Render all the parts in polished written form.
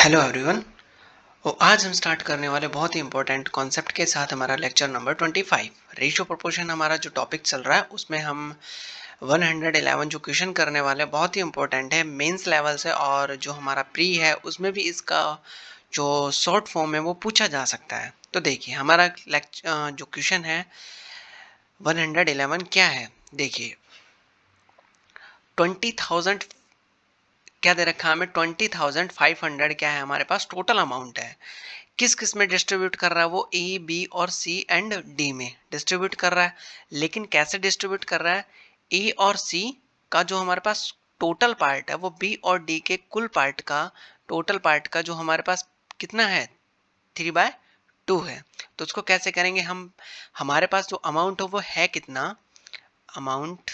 Hello everyone. और आज हम स्टार्ट करने वाले बहुत ही इंपॉर्टेंट कॉन्सेप्ट के साथ हमारा लेक्चर नंबर 25 रेशियो प्रोपोर्शन। हमारा जो टॉपिक चल रहा है उसमें हम 111 जो क्वेश्चन करने वाले हैं बहुत ही इंपॉर्टेंट है मेंस लेवल से, और जो हमारा प्री है उसमें भी इसका जो शॉर्ट फॉर्म है वो पूछा जा सकता है। तो देखिए हमारा जो क्वेश्चन है 111 क्या है। देखिए 20,000 क्या दे रखा है हमें, 20,500 क्या है हमारे पास टोटल अमाउंट है। किस किस में डिस्ट्रीब्यूट कर रहा है वो, ए बी और सी एंड डी में डिस्ट्रीब्यूट कर रहा है। लेकिन कैसे डिस्ट्रीब्यूट कर रहा है, ए और सी का जो हमारे पास टोटल पार्ट है वो बी और डी के कुल पार्ट का टोटल पार्ट का जो हमारे पास कितना है 3/2 है। तो उसको कैसे करेंगे हम, हमारे पास जो अमाउंट है वो है कितना, अमाउंट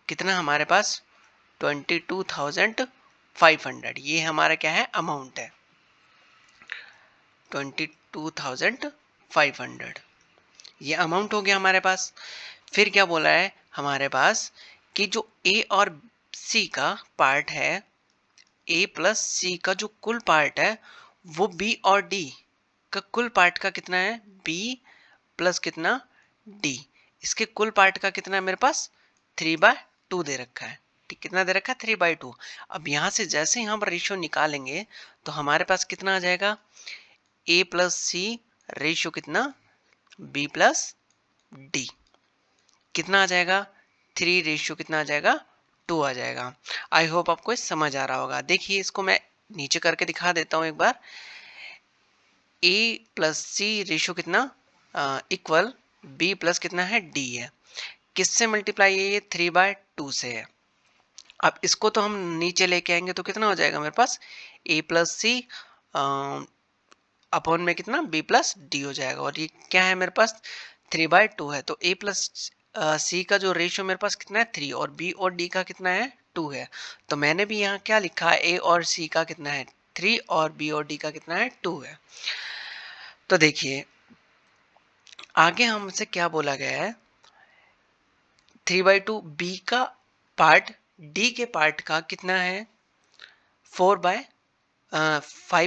कितना हमारे पास 22,500, ये हमारा क्या है अमाउंट है 22,500, ये अमाउंट हो गया हमारे पास। फिर क्या बोला है हमारे पास कि जो ए और सी का पार्ट है, ए प्लस सी का जो कुल पार्ट है वो बी और डी का कुल पार्ट का कितना है, बी प्लस कितना डी, इसके कुल पार्ट का कितना है मेरे पास 3/2 दे रखा है। ठीक, कितना दे रखा है 3/2। अब यहाँ से जैसे ही हम रेशियो निकालेंगे तो हमारे पास कितना आ जाएगा, ए प्लस सी रेशियो कितना बी प्लस डी, कितना आ जाएगा 3 रेशियो कितना आ जाएगा 2 आ जाएगा। आई होप आपको ये समझ आ रहा होगा। देखिए इसको मैं नीचे करके दिखा देता हूँ एक बार। ए प्लस सी रेशियो कितना इक्वल बी प्लस कितना है डी है। किससे मल्टीप्लाई है, ये 3/2 से है। अब इसको तो हम नीचे लेके आएंगे तो कितना हो जाएगा मेरे पास, ए प्लस सी अपॉन में कितना बी प्लस डी हो जाएगा। और ये क्या है मेरे पास 3/2 है, तो ए प्लस सी का जो रेशियो मेरे पास कितना है 3 और बी और डी का कितना है 2 है। तो मैंने भी यहाँ क्या लिखा है, ए और सी का कितना है 3 और बी और डी का कितना है 2 है। तो देखिए आगे हमसे क्या बोला गया है, 3/2 बी का पार्ट डी के पार्ट का कितना है 5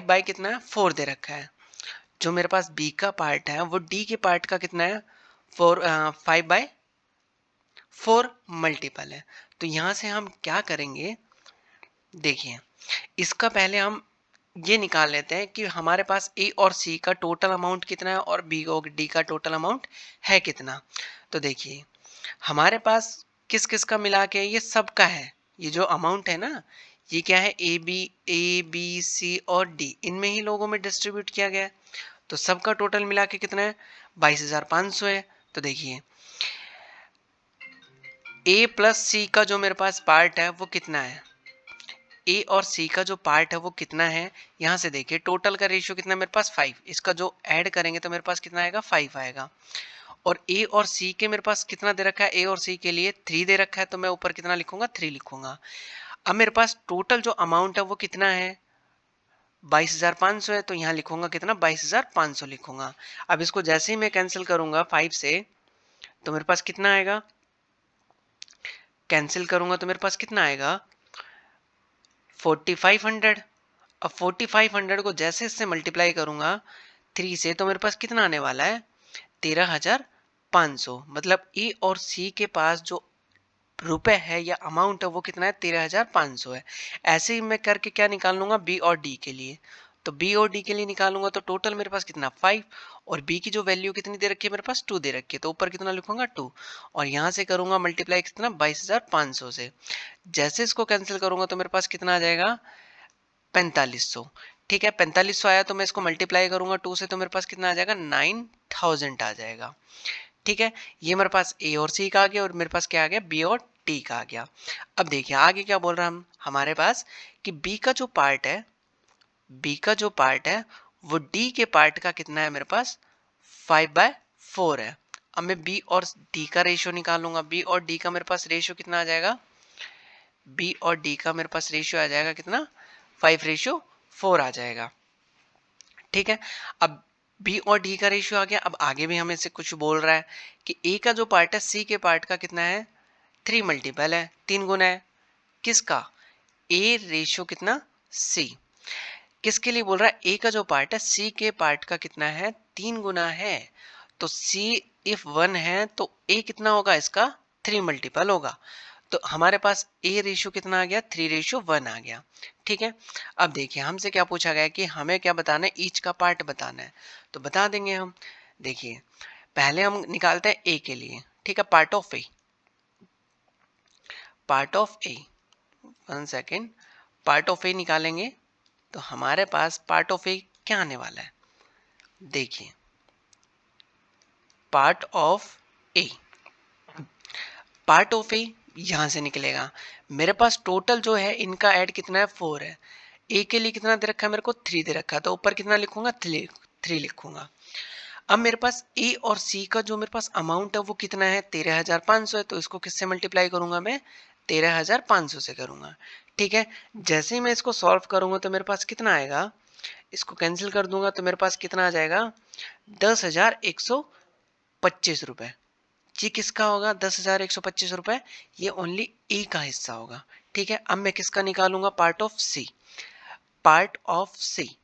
बाय कितना है 4 दे रखा है। जो मेरे पास बी का पार्ट है वो डी के पार्ट का कितना है 5/4 मल्टीपल है। तो यहाँ से हम क्या करेंगे, देखिए इसका पहले हम ये निकाल लेते हैं कि हमारे पास ए और सी का टोटल अमाउंट कितना है और बी और डी का टोटल अमाउंट है कितना। तो देखिए हमारे पास किस किस का मिला के ये सब का है, ये जो अमाउंट है ना ये क्या है ए बी सी और डी, इनमें ही लोगों में डिस्ट्रीब्यूट किया गया है। तो सबका टोटल मिला के कितना है 22,500 है। तो देखिए ए प्लस सी का जो मेरे पास पार्ट है वो कितना है, ए और सी का जो पार्ट है वो कितना है, यहाँ से देखिए टोटल का रेशियो कितना है मेरे पास 5, इसका जो ऐड करेंगे तो मेरे पास कितना आएगा 5 आएगा। और ए और सी के मेरे पास कितना दे रखा है, ए और सी के लिए 3 दे रखा है, तो मैं ऊपर कितना लिखूंगा 3 लिखूंगा। अब मेरे पास टोटल जो अमाउंट है वो कितना है 22,500 है, तो यहाँ लिखूंगा कितना 22,500 लिखूंगा। अब इसको जैसे ही मैं कैंसिल करूंगा 5 से तो मेरे पास कितना आएगा, कैंसिल करूंगा तो मेरे पास कितना आएगा 4500। अब 4500 को जैसे इससे मल्टीप्लाई करूंगा 3 से तो मेरे पास कितना आने वाला है 13,500। मतलब ए और सी के पास जो रुपए है या अमाउंट है वो कितना है 13,500 है। ऐसे ही मैं करके क्या निकाल लूंगा बी और डी के लिए, तो बी और डी के लिए निकालूंगा तो टोटल मेरे पास कितना 5 और बी की जो वैल्यू कितनी दे रखी है मेरे पास 2 दे रखी है, तो ऊपर कितना लिखूंगा 2 और यहाँ से करूंगा मल्टीप्लाई कितना 22,500 से। जैसे इसको कैंसिल करूंगा तो मेरे पास कितना आ जाएगा 4500। ठीक है 4500 आया तो मैं इसको मल्टीप्लाई करूंगा 2 से तो मेरे पास कितना आ जाएगा 9,000 आ जाएगा। ठीक है ये मेरे पास ए और सी का आ गया और मेरे पास क्या आ गया बी और टी का आ गया। अब देखिए आगे क्या बोल रहा है हम हमारे पास कि बी का जो पार्ट है, बी का जो पार्ट है वो डी के पार्ट का कितना है मेरे पास 5/4 है। अब मैं बी और डी का रेशियो निकालूंगा, बी और डी का मेरे पास रेशियो कितना आ जाएगा, बी और डी का मेरे पास रेशियो आ जाएगा कितना 5/4 आ जाएगा। ठीक है अब बी और डी का रेशियो आ गया। अब आगे भी हमें से कुछ बोल रहा है कि ए का जो पार्ट है सी के पार्ट का कितना है 3 मल्टीपल है, 3 गुना है किसका ए रेशियो कितना सी। किसके लिए बोल रहा है? ए का जो पार्ट है सी के पार्ट का कितना है? 3 गुना है। तो सी इफ 1 है तो ए कितना होगा इसका? 3 मल्टीपल होगा। तो हमारे पास ए रेशियो कितना आ गया? 3:1 आ गया। ठीक है, अब देखिए हमसे क्या पूछा गया कि हमें क्या बताना है? ईच का पार्ट बताना है। तो बता देंगे हम। देखिए पहले हम निकालते हैं ए के लिए। ठीक है, part of A, part of A, 1 second, part of A निकालेंगे तो हमारे पास पार्ट ऑफ ए क्या आने वाला है? देखिए part of A, part of A यहां से निकलेगा। मेरे पास टोटल जो है इनका ऐड कितना है? 4 है। ए के लिए कितना दे रखा है? मेरे को 3 दे रखा है, तो ऊपर कितना लिखूंगा? 3 लिखूंगा। अब मेरे पास ए और सी का जो मेरे पास अमाउंट है वो कितना है? 13,500 है। तो इसको किससे मल्टीप्लाई करूंगा मैं? 13,500 से करूंगा। ठीक है, जैसे ही मैं इसको सॉल्व करूंगा तो मेरे पास कितना आएगा? इसको कैंसिल कर दूंगा तो मेरे पास कितना आ जाएगा? 10,125 रुपए। जी किसका होगा? 10,125 रुपए। ये ओनली ए का हिस्सा होगा। ठीक है, अब मैं किसका निकालूंगा? Part of C, part of C,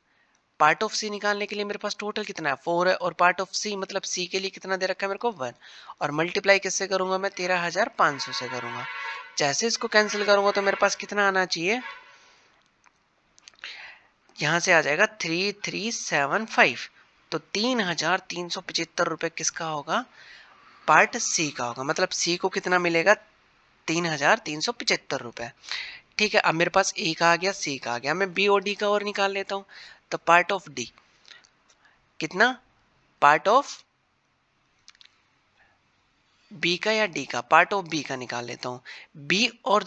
part of C निकालने के लिए मेरे पास टोटल कितना है? 4 है। और पार्ट ऑफ सी मतलब सी के लिए कितना दे रखा है मेरे को? 1। और मल्टीप्लाई किससे करूंगा मैं? 13,500 से करूंगा। जैसे इसको कैंसिल करूंगा तो मेरे पास कितना आना चाहिए? यहां से आ जाएगा 3375। तो 3,375 रुपए किसका होगा? पार्ट सी का होगा। मतलब सी को कितना मिलेगा? 3,375 रुपए। ठीक है, अब मेरे पास ए का आ गया, सी का आ गया। मैं बी और डी का और निकाल लेता हूँ। तो पार्ट ऑफ डी कितना? पार्ट ऑफ बी का या डी का? पार्ट ऑफ बी का निकाल लेता हूँ। बी और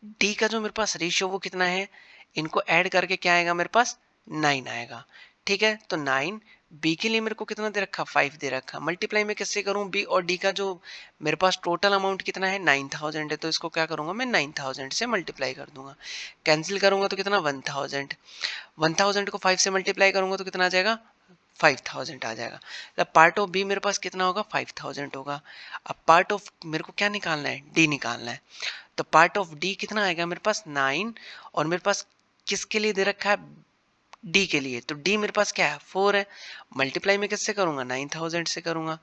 डी का जो मेरे पास रेशियो वो कितना है? इनको ऐड करके क्या आएगा मेरे पास? 9 आएगा। ठीक है, तो 9 बी के लिए मेरे को कितना दे रखा? 5 दे रखा। मल्टीप्लाई में किससे करूं? बी और डी का जो मेरे पास टोटल अमाउंट कितना है? 9,000 है। तो इसको क्या करूंगा मैं? 9,000 से मल्टीप्लाई कर दूंगा। कैंसिल करूंगा तो कितना? 1,000। 1,000 को 5 से मल्टीप्लाई करूंगा तो कितना आ जाएगा? 5,000 आ जाएगा। मतलब पार्ट ऑफ बी मेरे पास कितना होगा? 5,000 होगा। अब पार्ट ऑफ मेरे को क्या निकालना है? डी निकालना है। तो पार्ट ऑफ डी कितना आएगा मेरे पास? 9। और मेरे पास किसके लिए दे रखा है? डी के लिए। तो डी मेरे पास क्या है? 4 है। मल्टीप्लाई में किससे करूंगा? 9,000 से करूंगा।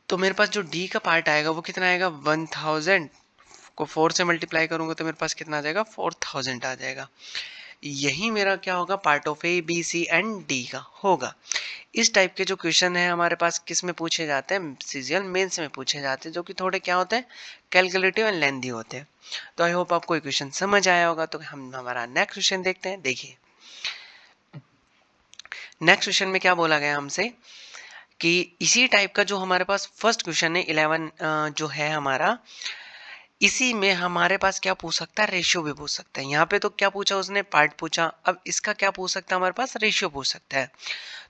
तो मेरे पास जो डी का पार्ट आएगा वो कितना आएगा? 1,000 को 4 से मल्टीप्लाई करूंगा तो मेरे पास कितना आ जाएगा? 4,000 आ जाएगा। यही मेरा क्या होगा? Part of A B C and D का होगा। इस टाइप के जो क्वेश्चन है हमारे पास किस में पूछे जाते हैं? सीजीएल मेंस में पूछे जाते हैं, जो कि थोड़े क्या होते हैं? कैलकुलेटिव एंड लेंथी होते हैं। तो आई होप आपको ये क्वेश्चन समझ आया होगा। तो हम हमारा नेक्स्ट क्वेश्चन देखते हैं। देखिए नेक्स्ट क्वेश्चन में क्या बोला गया हमसे कि इसी टाइप का जो हमारे पास फर्स्ट क्वेश्चन है 11 जो है हमारा, इसी में हमारे पास क्या पूछ सकता है? रेशियो भी पूछ सकता है। यहाँ पे तो क्या पूछा उसने? पार्ट पूछा। अब इसका क्या पूछ सकता है हमारे पास? रेशियो पूछ सकता है।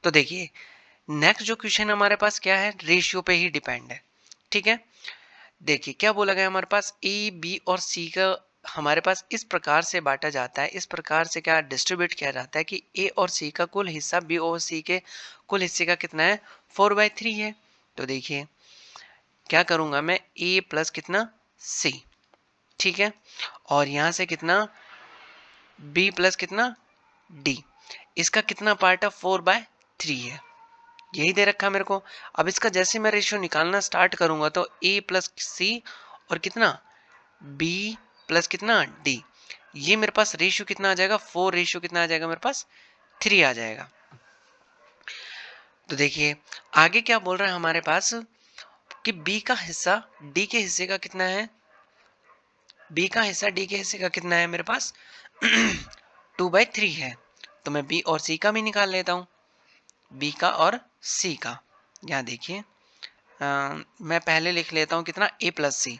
तो देखिए नेक्स्ट जो क्वेश्चन हमारे पास क्या है? रेशियो पे ही डिपेंड है। ठीक है, देखिए क्या बोला गया हमारे पास? ए बी और सी का हमारे पास इस प्रकार से बांटा जाता है, इस प्रकार से क्या डिस्ट्रीब्यूट किया जाता है कि ए और सी का कुल हिस्सा बी और सी के कुल हिस्से का कितना है? 4/3 है। तो देखिए क्या करूंगा मैं? ए प्लस कितना? सी। ठीक है, और यहां से कितना? बी प्लस कितना? डी। इसका कितना पार्ट है? 4/3 है। यही दे रखा है मेरे को। अब इसका जैसे मैं रेशियो निकालना स्टार्ट करूंगा तो ए प्लस सी और कितना? बी प्लस कितना? डी। ये मेरे पास रेशियो कितना आ जाएगा? 4 रेशियो कितना आ जाएगा मेरे पास? 3 आ जाएगा। तो देखिए आगे क्या बोल रहा है हमारे पास कि बी का हिस्सा डी के हिस्से का कितना है? बी का हिस्सा डी के हिस्से का कितना है मेरे पास? 2/3 है। तो मैं बी और सी का भी निकाल लेता हूँ। बी का और सी का। यहाँ देखिए मैं पहले लिख लेता हूँ कितना? ए प्लस सी।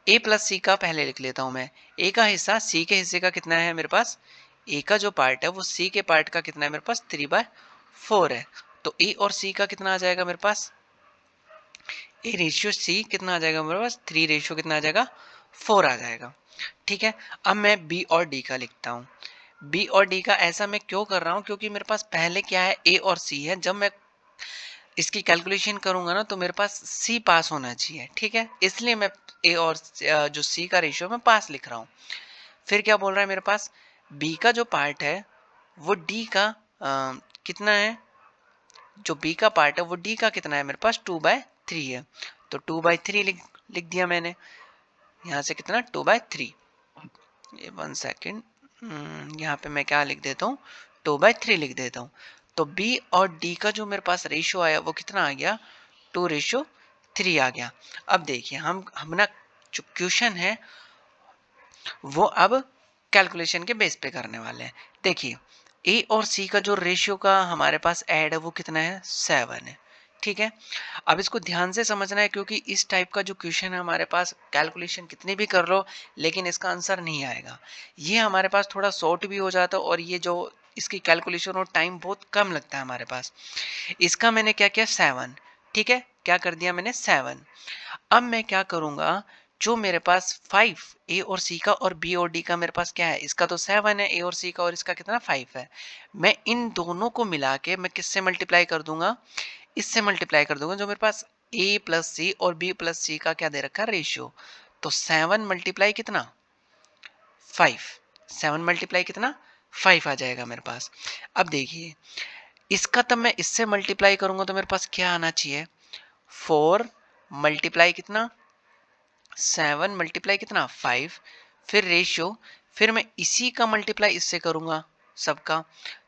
ए प्लस सी का पहले लिख लेता हूँ मैं। ए का हिस्सा सी के हिस्से का कितना है मेरे पास? ए का जो पार्ट है वो सी के पार्ट का कितना है मेरे पास? 3/4 है। तो ए और सी का कितना आ जाएगा मेरे पास? ए रेशियो सी कितना आ जाएगा मेरे पास? 3 रेशियो कितना आ जाएगा? 4 आ जाएगा। ठीक है, अब मैं बी और डी का लिखता हूँ। बी और डी का ऐसा मैं क्यों कर रहा हूँ? क्योंकि मेरे पास पहले क्या है? ए और सी है। जब मैं इसकी कैलकुलेशन करूंगा ना तो मेरे पास सी पास होना चाहिए। ठीक है, इसलिए मैं ए और जो सी का रेशियो मैं पास लिख रहा हूँ। फिर क्या बोल रहा है मेरे पास? बी का जो पार्ट है वो डी का कितना है, जो बी का पार्ट है वो डी का कितना है मेरे पास 2/3 है। तो 2/3 लिख दिया मैंने यहाँ से, कितना 2/3। ये 1 सेकेंड, यहाँ पे मैं क्या लिख देता हूँ, 2/3 लिख देता हूँ। तो बी और डी का जो मेरे पास रेशियो आया वो कितना आ गया, 2:3 आ गया। अब देखिए हम ना जो क्वेश्चन है वो अब कैलकुलेशन के बेस पे करने वाले हैं। देखिए ए और सी का जो रेशियो का हमारे पास ऐड है वो कितना है, 7 है। ठीक है, अब इसको ध्यान से समझना है क्योंकि इस टाइप का जो क्वेश्चन है हमारे पास कैलकुलेशन कितनी भी कर लो लेकिन इसका आंसर नहीं आएगा। ये हमारे पास थोड़ा शॉर्ट भी हो जाता है और ये जो इसकी कैलकुलेशन और टाइम बहुत कम लगता है हमारे पास। इसका मैंने क्या किया, 7। ठीक है, क्या कर दिया मैंने, 7। अब मैं क्या करूंगा, जो मेरे पास 5 ए और सी का और बी और डी का मेरे पास क्या है, इसका तो 7 है ए और सी का और इसका कितना 5 है। मैं इन दोनों को मिला के मैं किससे मल्टीप्लाई कर दूंगा, इससे मल्टीप्लाई कर दूंगा जो मेरे पास ए प्लस सी और बी प्लस सी का क्या दे रखा है, रेशियो। तो 7 मल्टीप्लाई कितना 5, 7 मल्टीप्लाई कितना 5 आ जाएगा मेरे पास। अब देखिए इसका तब मैं इससे मल्टीप्लाई करूंगा तो मेरे पास क्या आना चाहिए, 4 मल्टीप्लाई कितना 7 मल्टीप्लाई कितना 5, फिर रेशियो, फिर मैं इसी का मल्टीप्लाई इससे करूंगा सबका,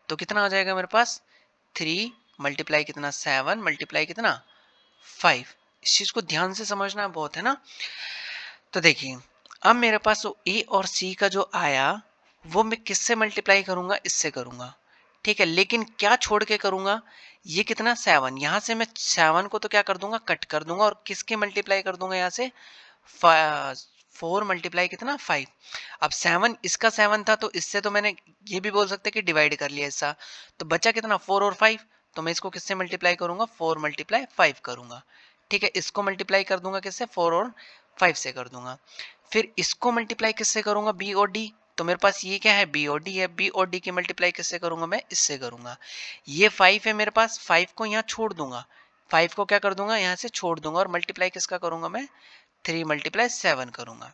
तो कितना आ जाएगा मेरे पास 3 मल्टीप्लाई कितना 7 मल्टीप्लाई कितना 5। इस चीज को ध्यान से समझना बहुत है ना। तो देखिए अब मेरे पास वो ए और सी का जो आया वो मैं किससे मल्टीप्लाई करूंगा, इससे करूंगा। ठीक है, लेकिन क्या छोड़ के करूंगा, ये कितना 7, यहाँ से मैं 7 को तो क्या कर दूंगा, कट कर दूंगा और किसके मल्टीप्लाई कर दूंगा यहाँ से 4 मल्टीप्लाई कितना 5। अब 7 इसका 7 था तो इससे तो मैंने ये भी बोल सकते कि डिवाइड कर लिया इसका, तो बचा कितना 4 और 5। तो मैं इसको किससे मल्टीप्लाई करूंगा, 4 मल्टीप्लाई 5 करूंगा। ठीक है, इसको मल्टीप्लाई कर दूंगा किससे, 4 और 5 से कर दूंगा। फिर इसको मल्टीप्लाई किससे करूंगा, बी और डी। तो मेरे पास ये क्या है, बी और डी है, बी और डी की मल्टीप्लाई किससे करूंगा, मैं इससे करूंगा। ये 5 है मेरे पास, 5 को यहाँ छोड़ दूंगा, 5 को क्या कर दूंगा यहाँ से छोड़ दूंगा और मल्टीप्लाई किसका करूंगा मैं, 3 मल्टीप्लाई 7 करूंगा।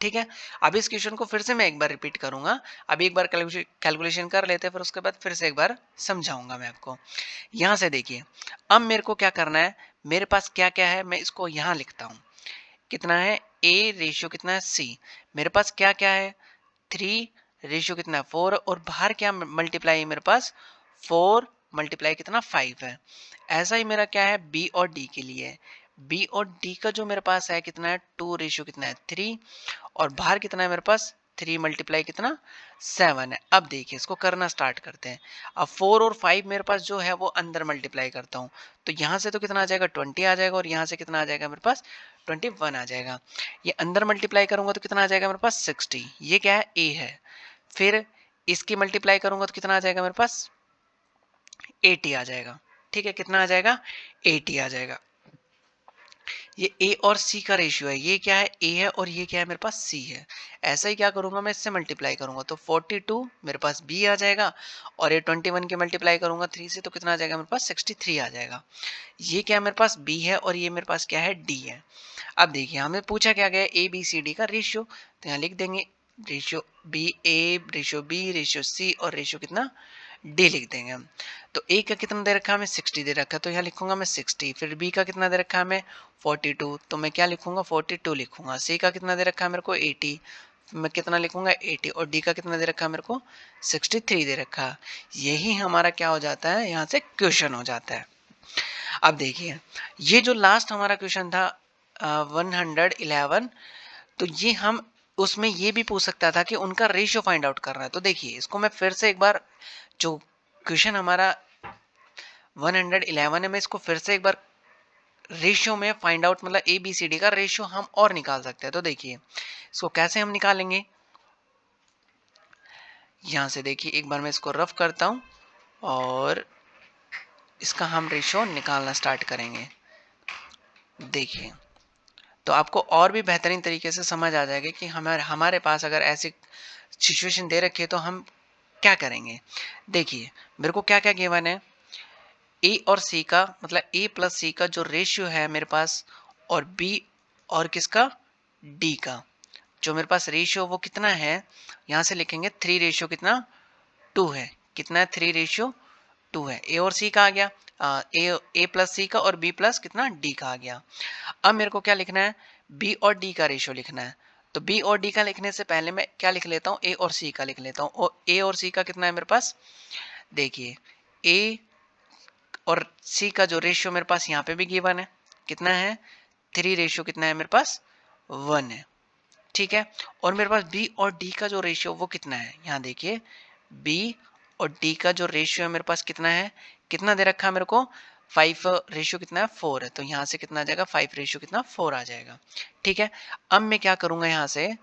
ठीक है, अब इस क्वेश्चन को फिर से मैं एक बार रिपीट करूंगा। अभी एक बार कैलकुलेशन कर लेते हैं फिर उसके बाद फिर से एक बार समझाऊंगा मैं आपको। यहाँ से देखिए अब मेरे को क्या करना है, मेरे पास क्या क्या है मैं इसको यहाँ लिखता हूँ। कितना है ए रेशियो कितना है सी, मेरे पास क्या क्या है 3 रेशियो कितना है 4 और बाहर क्या मल्टीप्लाई है मेरे पास 4 मल्टीप्लाई कितना 5 है। ऐसा ही मेरा क्या है बी और डी के लिए, बी और डी का जो मेरे पास है कितना है 2 रेशियो कितना है 3 और बाहर कितना है मेरे पास 3 मल्टीप्लाई कितना 7 है। अब देखिए इसको करना स्टार्ट करते हैं। अब 4 और 5 मेरे पास जो है वो अंदर मल्टीप्लाई करता हूँ, तो यहाँ से तो कितना आ जाएगा 20 आ जाएगा और यहाँ से कितना आ जाएगा मेरे पास 21 आ जाएगा। ये अंदर मल्टीप्लाई करूंगा तो कितना आ जाएगा मेरे पास 60, ये क्या है ए है। फिर इसकी मल्टीप्लाई करूंगा तो कितना आ जाएगा मेरे पास 80 आ जाएगा। ठीक है, कितना आ जाएगा 80 आ जाएगा। ये ए और सी का रेशियो है, ये क्या है ए है और ये क्या है मेरे पास सी है। ऐसा ही क्या करूंगा मैं इससे मल्टीप्लाई करूंगा तो 42 मेरे पास बी आ जाएगा और ये 21 के मल्टीप्लाई करूंगा 3 से तो कितना आ जाएगा मेरे पास 63 आ जाएगा। ये क्या मेरे पास बी है और ये मेरे पास क्या है डी है। अब देखिए हमें पूछा क्या गया ए बी सी डी का रेशियो, तो यहाँ लिख देंगे ratio B A ratio B ratio C और रेशियो कितना डी लिख देंगे हम। तो ए का कितना दे रखा है हमें 60 दे रखा है तो यहाँ लिखूंगा मैं 60। फिर बी का कितना दे रखा है हमें 42 तो मैं क्या लिखूंगा 42 लिखूंगा। सी का कितना दे रखा है मेरे को 80, मैं कितना लिखूंगा 80 और डी का कितना दे रखा है मेरे को 63 दे रखा है। यही हमारा क्या हो जाता है, यहाँ से क्वेश्चन हो जाता है। अब देखिए ये जो लास्ट हमारा क्वेश्चन था 111, तो ये हम उसमें ये भी पूछ सकता था कि उनका रेशियो फाइंड आउट करना है। तो देखिए इसको मैं फिर से एक बार, जो क्वेश्चन हमारा 111 है मैं इसको फिर से एक बार रेशियो में फाइंड आउट मतलब ए बी सी डी का रेशियो हम और निकाल सकते हैं। तो देखिए इसको कैसे हम निकालेंगे, यहाँ से देखिए एक बार मैं इसको रफ करता हूँ और इसका हम रेशियो निकालना स्टार्ट करेंगे। देखिए तो आपको और भी बेहतरीन तरीके से समझ आ जाएगा कि हमारे पास अगर ऐसी सिचुएशन दे रखी है तो हम क्या करेंगे। देखिए मेरे को क्या क्या गिवन है, ए और सी का मतलब ए प्लस सी का जो रेशियो है मेरे पास और बी और किसका डी का, जो मेरे पास रेशियो वो कितना है, यहाँ से लिखेंगे 3 रेशियो कितना 2 है। कितना है 3 रेशियो 2 है। ए और सी का आ गया, ए प्लस सी का और बी प्लस कितना डी का आ गया। अब मेरे को क्या लिखना है, बी और डी का रेशियो लिखना है। तो बी और डी का लिखने से पहले मैं क्या लिख लेता हूँ, ए और सी का लिख लेता हूँ। और ए और सी का कितना है मेरे पास, देखिए ए और सी का जो रेशियो मेरे पास यहाँ पे भी गिवन है, कितना है 3 रेशियो कितना है मेरे पास 1 है। ठीक है, और मेरे पास बी और डी का जो रेशियो वो कितना है, यहाँ देखिए बी और डी का जो रेशियो है मेरे पास कितना है, कितना दे रखा है मेरे को 5 रेशियो कितना है 4 है। तो यहाँ से कितना आ जाएगा 5 रेशियो कितना 4 आ जाएगा। ठीक है, अब मैं क्या करूँगा, यहाँ से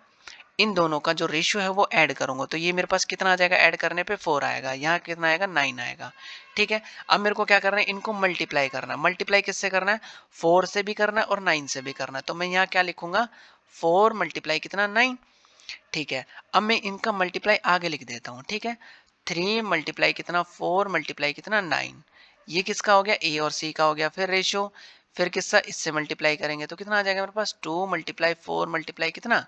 इन दोनों का जो रेशियो है वो ऐड करूंगा। तो ये मेरे पास कितना आ जाएगा, ऐड करने पे 4 आएगा, यहाँ कितना आएगा 9 आएगा। ठीक है, अब मेरे को क्या करना है, इनको मल्टीप्लाई करना है। मल्टीप्लाई किससे करना है, 4 से भी करना है और 9 से भी करना है। तो मैं यहाँ क्या लिखूंगा 4 मल्टीप्लाई कितना 9। ठीक है, अब मैं इनका मल्टीप्लाई आगे लिख देता हूँ। ठीक है, 3 मल्टीप्लाई कितना 4 मल्टीप्लाई कितना 9। ये किसका हो गया, ए और सी का हो गया। फिर रेशियो, फिर किसका, इससे मल्टीप्लाई करेंगे तो कितना आ जाएगा मेरे पास 2 मल्टीप्लाई 4 मल्टीप्लाई कितना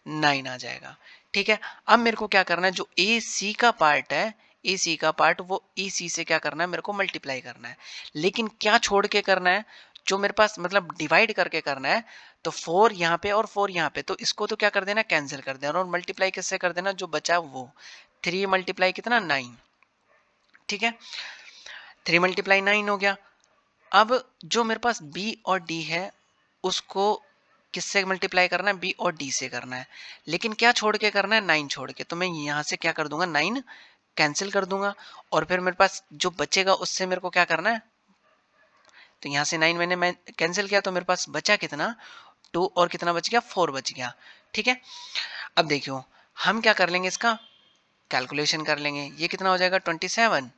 9 आ जाएगा। ठीक है, अब मेरे को क्या करना है, जो ए सी का पार्ट है, ए सी का पार्ट वो ई सी से क्या करना है, मेरे को मल्टीप्लाई करना है। लेकिन क्या छोड़ के करना है, जो मेरे पास मतलब डिवाइड करके करना है। तो 4 यहाँ पे और 4 यहाँ पे, तो इसको तो क्या कर देना, कैंसिल कर देना और मल्टीप्लाई किससे कर देना, जो बचा वो 3 मल्टीप्लाई कितना 9। ठीक है, 3 मल्टीप्लाई 9 हो गया। अब जो मेरे पास बी और डी है उसको किससे मल्टीप्लाई करना है, बी और डी से करना है। लेकिन क्या छोड़ के करना है, 9 छोड़ के। तो मैं यहाँ से क्या कर दूंगा, 9 कैंसिल कर दूंगा और फिर मेरे पास जो बचेगा उससे मेरे को क्या करना है, तो यहाँ से 9 मैं कैंसिल किया तो मेरे पास बचा कितना 2 और कितना बच गया 4 बच गया। ठीक है, अब देखियो हम क्या कर लेंगे, इसका कैलकुलेशन कर लेंगे। ये कितना हो जाएगा 27,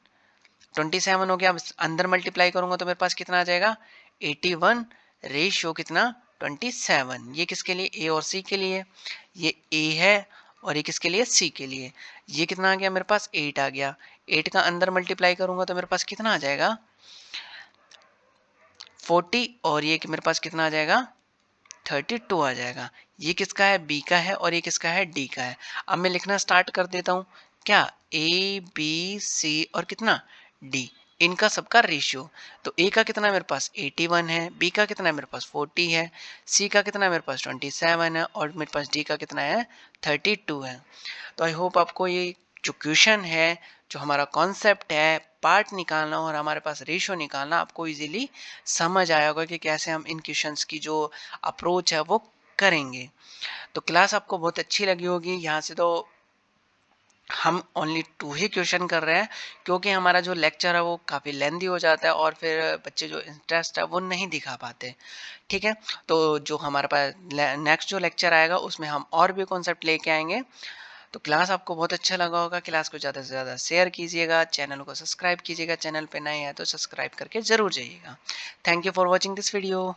27 हो गया। अंदर मल्टीप्लाई करूंगा तो मेरे पास कितना आ जाएगा 81 रेशियो कितना 27। ये किसके लिए, ए और सी के लिए। ये ए है और ये किसके लिए, सी के लिए। ये कितना आ गया मेरे पास 8 आ गया। 8 का अंदर मल्टीप्लाई करूंगा तो मेरे पास कितना आ जाएगा 40 और ये मेरे पास कितना आ जाएगा 32 आ जाएगा। ये किसका है, बी का है और ये किसका है, डी का है। अब मैं लिखना स्टार्ट कर देता हूँ, क्या ए बी सी और कितना डी, इनका सबका रेशियो। तो ए का कितना है मेरे पास 81 है, बी का कितना है मेरे पास 40 है, सी का कितना है मेरे पास 27 है और मेरे पास डी का कितना है 32 है। तो आई होप आपको ये जो क्वेश्चन है, जो हमारा कॉन्सेप्ट है पार्ट निकालना और हमारे पास रेशियो निकालना, आपको इजीली समझ आया होगा कि कैसे हम इन क्वेश्चंस की जो अप्रोच है वो करेंगे। तो क्लास आपको बहुत अच्छी लगी होगी। यहाँ से तो हम ओनली 2 ही क्वेश्चन कर रहे हैं क्योंकि हमारा जो लेक्चर है वो काफ़ी लेंदी हो जाता है और फिर बच्चे जो इंटरेस्ट है वो नहीं दिखा पाते। ठीक है, तो जो हमारे पास नेक्स्ट जो लेक्चर आएगा उसमें हम और भी कॉन्सेप्ट लेके आएंगे। तो क्लास आपको बहुत अच्छा लगा होगा। क्लास को ज़्यादा से ज़्यादा शेयर कीजिएगा, चैनल को सब्सक्राइब कीजिएगा, चैनल पे नए हैं तो सब्सक्राइब करके ज़रूर जाइएगा। Thank you for watching this video.